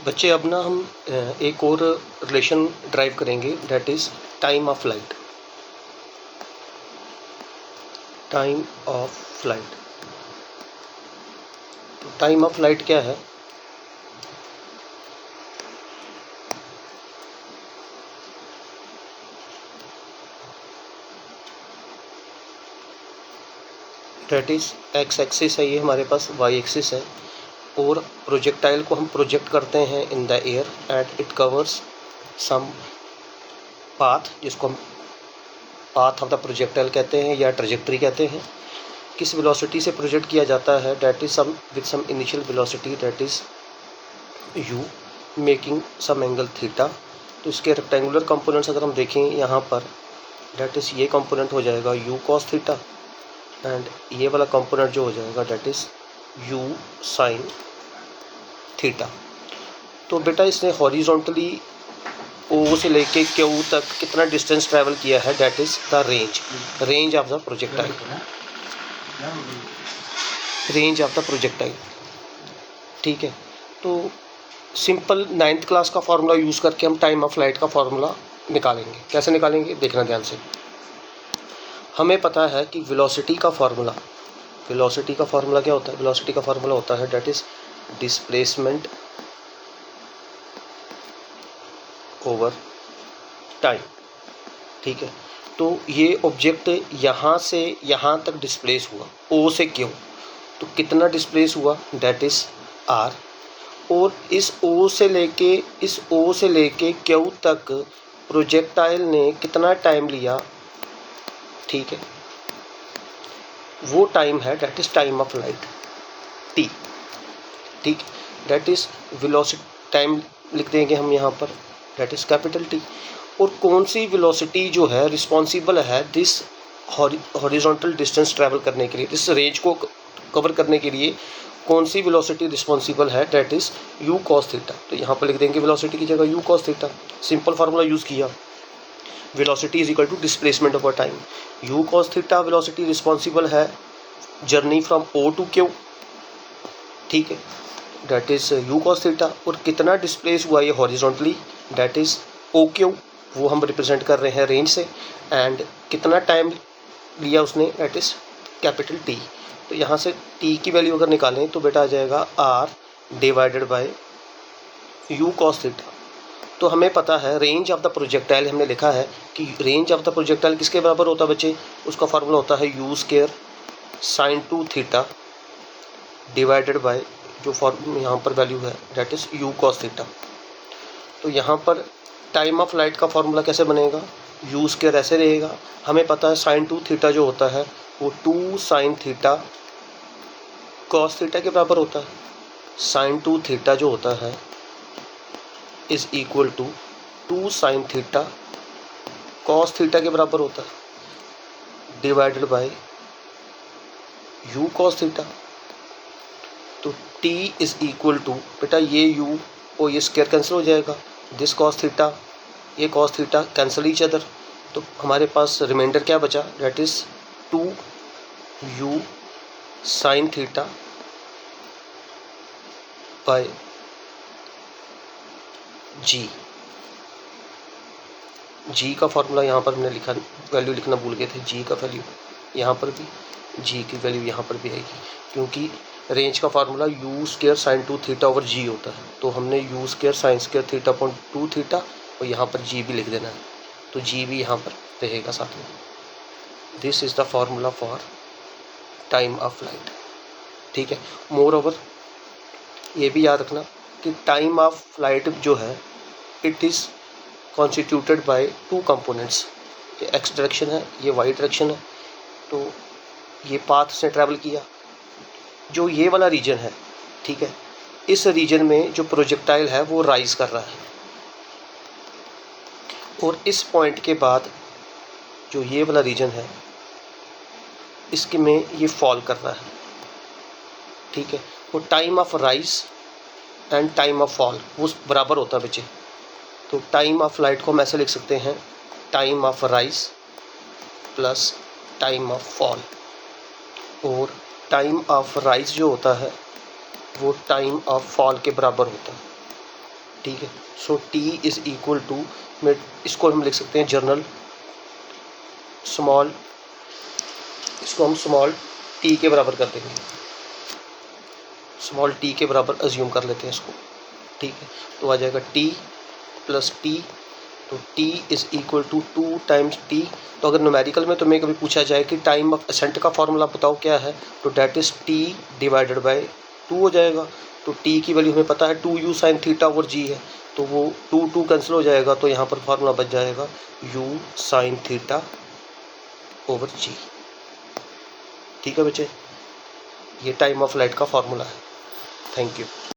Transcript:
बच्चे अब ना हम एक और रिलेशन ड्राइव करेंगे, that is time of flight. Time of flight, time of flight क्या है? दैट इज एक्स एक्सिस है, ये हमारे पास वाई एक्सिस है, और प्रोजेक्टाइल को हम प्रोजेक्ट करते हैं in the air and it covers some path, जिसको हम पाथ ऑफ द प्रोजेक्टाइल कहते हैं या ट्रेजेक्ट्री कहते हैं। किस वेलोसिटी से प्रोजेक्ट किया जाता है? That is some with some initial velocity, that is u, making some angle theta. तो इसके रेक्टेंगुलर कंपोनेंट्स अगर हम देखें यहाँ पर, दैट इज ये कंपोनेंट हो जाएगा u cos थीटा, एंड ये वाला कंपोनेंट जो हो जाएगा that is u sin theta. तो बेटा इसने हॉरिजॉन्टली O से लेके Q तक कितना डिस्टेंस ट्रैवल किया है? That is the range of the projectile, range of the projectile. ठीक है, तो सिंपल 9th क्लास का फार्मूला यूज़ करके हम टाइम ऑफ फ्लाइट का फार्मूला निकालेंगे। कैसे निकालेंगे देखना ध्यान से। हमें पता है कि वेलोसिटी का फार्मूला क्या होता है? वेलोसिटी का फार्मूला होता है that is displacement over time. ठीक है, तो ये ऑब्जेक्ट यहाँ से यहाँ तक डिस्प्लेस हुआ, O से Q, तो कितना डिस्प्लेस हुआ? That is R। और इस O से लेके Q तक प्रोजेक्टाइल ने कितना टाइम लिया? ठीक है, वो टाइम है that is time of flight T। ठीक, दैट इज वेलोसिटी टाइम लिख देंगे हम यहाँ पर, दैट इज कैपिटल T। और कौन सी वेलोसिटी जो है रिस्पॉन्सिबल है दिस हॉरिजॉन्टल डिस्टेंस ट्रैवल करने के लिए, इस रेंज को कवर करने के लिए कौन सी वेलोसिटी रिस्पॉन्सिबल है? That is u cos theta. तो यहाँ पर लिख देंगे वेलोसिटी की जगह u cos theta. Simple formula use किया, velocity is equal to displacement over time. u cos theta velocity responsible है journey from O to Q। ठीक है, that is u cos theta. और कितना डिस्प्लेस हुआ ये हॉरिजॉन्टली? दैट इज OQ, वो हम रिप्रेजेंट कर रहे हैं रेंज से, एंड कितना टाइम लिया उसने? That is capital T। तो यहाँ से T की वैल्यू अगर निकालें तो बेटा आ जाएगा R divided by u cos theta. तो हमें पता है रेंज ऑफ द प्रोजेक्टाइल, हमने लिखा है कि रेंज ऑफ द प्रोजेक्टाइल किसके बराबर होता है बच्चे? उसका फार्मूला होता है u square sin 2 theta divided by जो फॉर्म यहाँ पर वैल्यू है that is u cos theta. तो यहाँ पर टाइम ऑफ फ्लाइट का फार्मूला कैसे बनेगा? u स्क्वायर ऐसे रहेगा, हमें पता है sin 2 थीटा जो होता है वो 2 sin थीटा cos थीटा के बराबर होता है। sin 2 थीटा जो होता है is equal to 2 sin theta cos theta के बराबर होता है divided by u cos theta. तो t इज इक्वल टू, बेटा ये u और ये स्क्वायर कैंसिल हो जाएगा, दिस cos थीटा, ये cos theta cancel each other. तो हमारे पास रिमाइंडर क्या बचा? That is 2u sin theta by g का फार्मूला यहाँ पर हमने लिखा, वैल्यू लिखना भूल गए थे। जी का वैल्यू यहाँ पर भी, जी की वैल्यू यहाँ पर भी आएगी, क्योंकि रेंज का formula u square sin 2 theta over g होता है। तो हमने u square sin square theta upon 2 theta और यहाँ पर g भी लिख देना है, तो g भी यहाँ पर रहेगा साथ में। This is the formula for time of flight. ठीक है, मोर ओवर ये भी याद रखना कि टाइम ऑफ फ्लाइट जो है it is constituted by 2 components. ये x डायरेक्शन है, ये y डायरेक्शन है। तो ये पाथ से ट्रैवल किया, जो ये वाला रीजन है, ठीक है, इस रीजन में जो प्रोजेक्टाइल है वो राइज कर रहा है, और इस पॉइंट के बाद जो ये वाला रीजन है इसके में ये फॉल कर रहा है। ठीक है, वो time of rise and time of fall वो बराबर होता है बच्चे। तो टाइम ऑफ फ्लाइट को हम ऐसे लिख सकते हैं, time of rise plus time of fall, और टाइम ऑफ राइज जो होता है वो टाइम ऑफ फॉल के बराबर होता है। ठीक है। So T is equal to, में इसको हम लिख सकते हैं जर्नल स्मॉल, इसको हम स्मॉल टी के बराबर कर देंगे, स्मॉल टी के बराबर अज्यूम कर लेते हैं इसको, ठीक है। तो आ जाएगा टी प्लस टी, तो T is equal to 2 times T. तो अगर न्यूमेरिकल में तुम्हें कभी पूछा जाए कि टाइम ऑफ असेंट का फॉर्मूला बताओ क्या है, तो that is T divided by 2 हो जाएगा। तो टी की वैल्यू हमें पता है 2u साइन थीटा ओवर जी है, तो वो 2 कैंसिल हो जाएगा, तो यहाँ पर फार्मूला बच जाएगा u साइन थीटा ओवर जी। ठीक है बच्चे, ये टाइम ऑफ लाइट का फार्मूला है। Thank you.